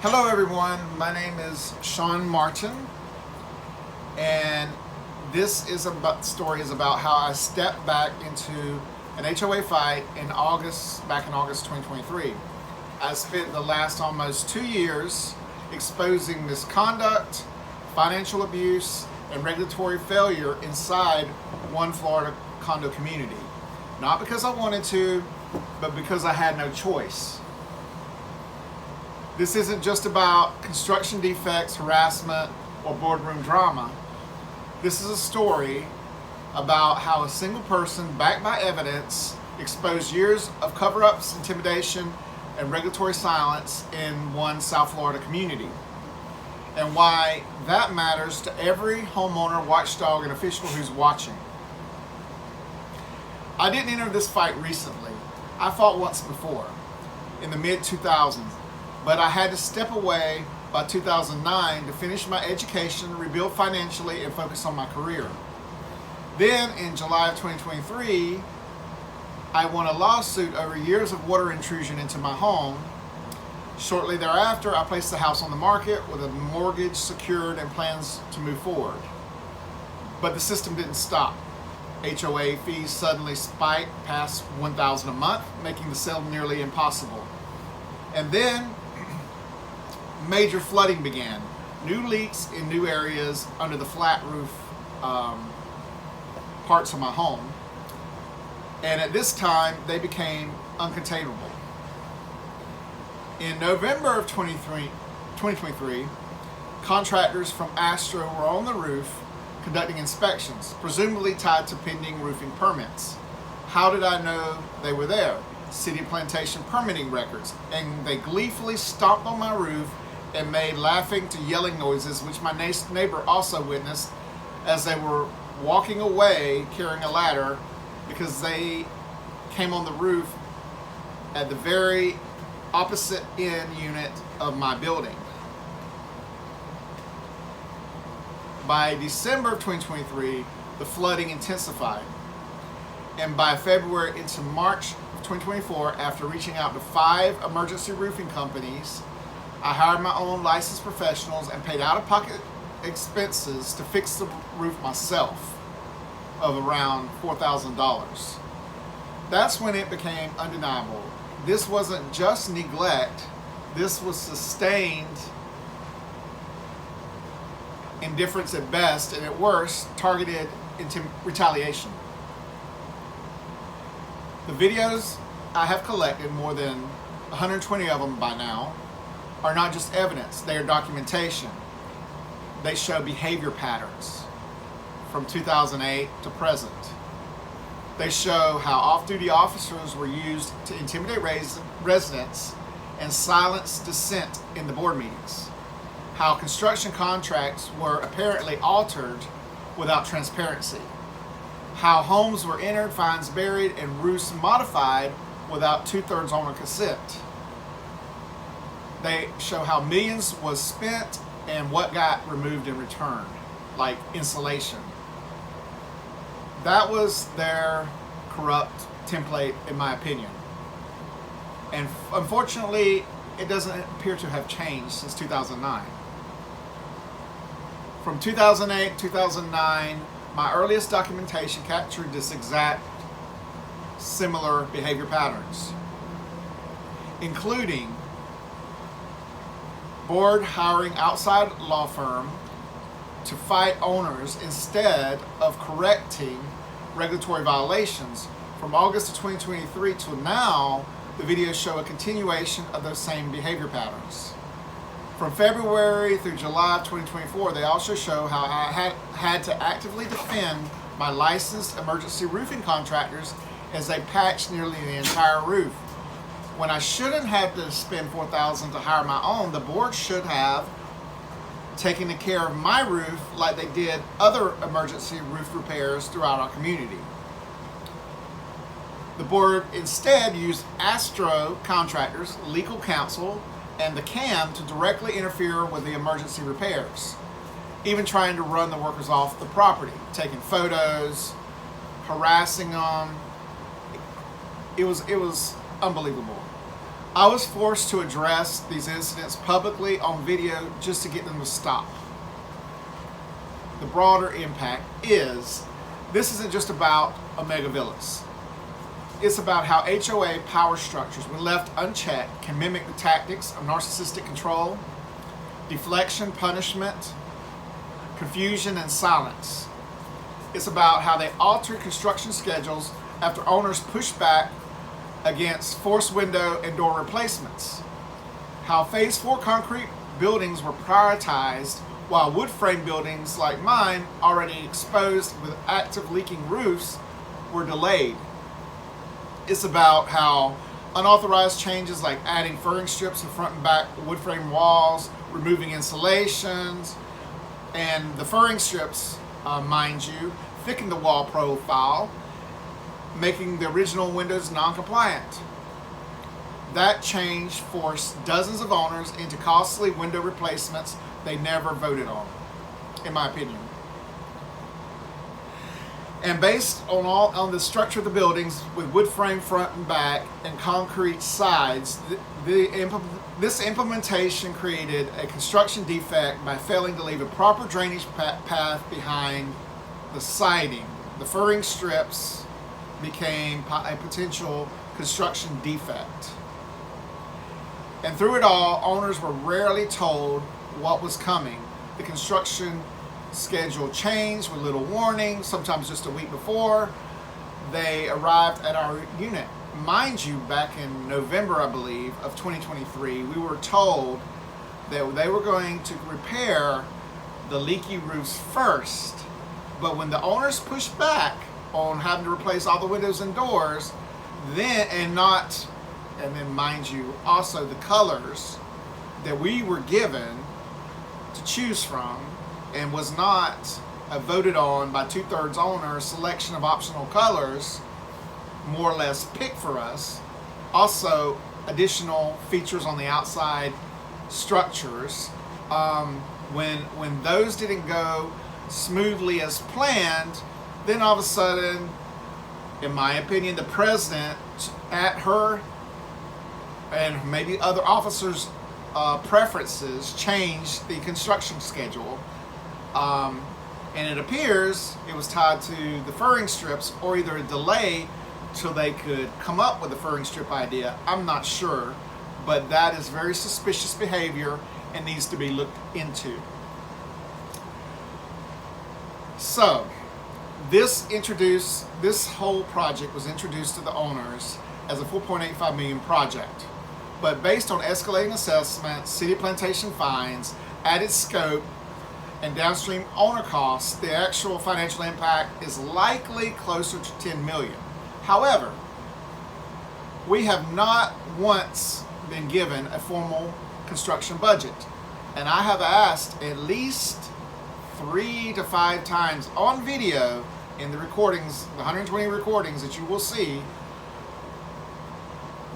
Hello everyone, my name is Sean Martin, and this story is about how I stepped back into an HOA fight back in August 2023. I spent the last almost 2 years exposing misconduct, financial abuse, and regulatory failure inside one Florida condo community. Not because I wanted to, but because I had no choice. This isn't just about construction defects, harassment, or boardroom drama. This is a story about how a single person, backed by evidence, exposed years of cover-ups, intimidation, and regulatory silence in one South Florida community, and why that matters to every homeowner, watchdog, and official who's watching. I didn't enter this fight recently. I fought once before, in the mid-2000s. But I had to step away by 2009 to finish my education, rebuild financially, and focus on my career. Then in July of 2023, I won a lawsuit over years of water intrusion into my home. Shortly thereafter, I placed the house on the market with a mortgage secured and plans to move forward. But the system didn't stop. HOA fees suddenly spiked past $1,000 a month, making the sale nearly impossible. And then major flooding began. New leaks in new areas under the flat roof parts of my home. And at this time, they became uncontainable. In November of 2023, contractors from Astro were on the roof conducting inspections, presumably tied to pending roofing permits. How did I know they were there? City plantation permitting records, and they gleefully stomped on my roof and made laughing to yelling noises, which my neighbor also witnessed as they were walking away carrying a ladder because they came on the roof at the very opposite end unit of my building. By December of 2023, the flooding intensified, and by February into March 2024, after reaching out to 5 emergency roofing companies, I hired my own licensed professionals and paid out-of-pocket expenses to fix the roof myself of around $4,000. That's when it became undeniable. This wasn't just neglect, this was sustained indifference at best, and at worst, targeted retaliation. The videos I have collected, more than 120 of them by now, are not just evidence, they are documentation. They show behavior patterns from 2008 to present. They show how off-duty officers were used to intimidate residents and silence dissent in the board meetings. How construction contracts were apparently altered without transparency. How homes were entered, fines buried, and roofs modified without 2/3 owner consent. They show how millions was spent and what got removed in return, like insulation. That was their corrupt template, in my opinion. And unfortunately, it doesn't appear to have changed since 2009. From 2008 to 2009, my earliest documentation captured this exact similar behavior patterns, including board hiring outside law firm to fight owners instead of correcting regulatory violations. From August of 2023 till now, the videos show a continuation of those same behavior patterns. From February through July of 2024, they also show how I had to actively defend my licensed emergency roofing contractors as they patched nearly the entire roof. When I shouldn't have to spend $4,000 to hire my own, the board should have taken care of my roof like they did other emergency roof repairs throughout our community. The board instead used Astro contractors, legal counsel, and the CAM to directly interfere with the emergency repairs, even trying to run the workers off the property, taking photos, harassing them. It was unbelievable. I was forced to address these incidents publicly on video just to get them to stop. The broader impact is, this isn't just about Omega Villas. It's about how HOA power structures, when left unchecked, can mimic the tactics of narcissistic control, deflection, punishment, confusion, and silence. It's about how they alter construction schedules after owners push back against forced window and door replacements. How Phase 4 concrete buildings were prioritized while wood frame buildings like mine, already exposed with active leaking roofs, were delayed. It's about how unauthorized changes like adding furring strips in front and back wood frame walls, removing insulations, and the furring strips, mind you, thicken the wall profile, making the original windows non-compliant. That change forced dozens of owners into costly window replacements they never voted on, in my opinion. And based on the structure of the buildings with wood frame front and back and concrete sides, this implementation created a construction defect by failing to leave a proper drainage path behind the siding. The furring strips became a potential construction defect. And through it all, owners were rarely told what was coming. The construction schedule changed with little warning, sometimes just a week before they arrived at our unit. Mind you, back in November, I believe, of 2023, we were told that they were going to repair the leaky roofs first. But when the owners pushed back on having to replace all the windows and doors, then mind you, also the colors that we were given to choose from, and was not voted on by 2/3 owners, selection of optional colors, more or less picked for us. Also, additional features on the outside structures. When those didn't go smoothly as planned, then all of a sudden, in my opinion, the president, at her and maybe other officers' preferences, changed the construction schedule. And it appears it was tied to the furring strips, or either a delay till they could come up with a furring strip idea. I'm not sure, but that is very suspicious behavior and needs to be looked into. So, this whole project was introduced to the owners as a $4.85 million project. But based on escalating assessments, city plantation fines, added scope, and downstream owner costs, the actual financial impact is likely closer to $10 million. However, we have not once been given a formal construction budget, and I have asked at least 3 to 5 times on video in the recordings, the 120 recordings that you will see,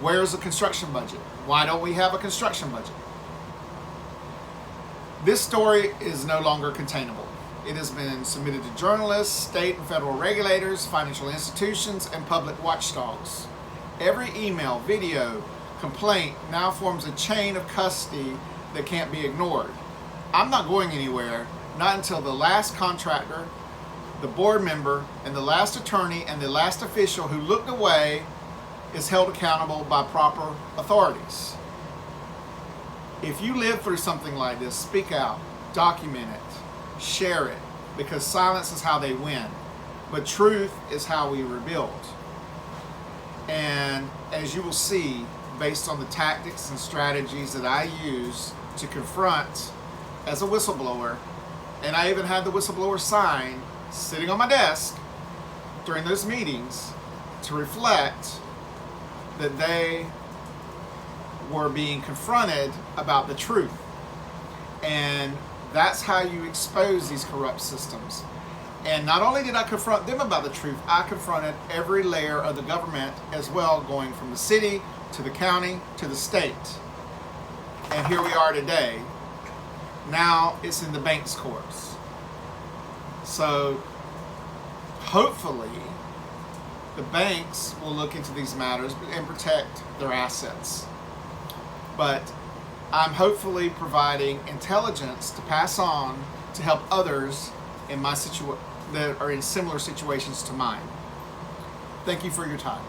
where's the construction budget? Why don't we have a construction budget? This story is no longer containable. It has been submitted to journalists, state and federal regulators, financial institutions, and public watchdogs. Every email, video, complaint now forms a chain of custody that can't be ignored. I'm not going anywhere, not until the last contractor, the board member, and the last attorney and the last official who looked away is held accountable by proper authorities. If you live through something like this, speak out, document it, share it, because silence is how they win, but truth is how we rebuild. And as you will see, based on the tactics and strategies that I use to confront as a whistleblower, and I even had the whistleblower sign sitting on my desk during those meetings to reflect that they were being confronted about the truth. And that's how you expose these corrupt systems. And not only did I confront them about the truth, I confronted every layer of the government as well, going from the city to the county to the state. And here we are today. Now it's in the bank's courts. So hopefully the banks will look into these matters and protect their assets. but I'm hopefully providing intelligence to pass on to help others in my that are in similar situations to mine. Thank you for your time.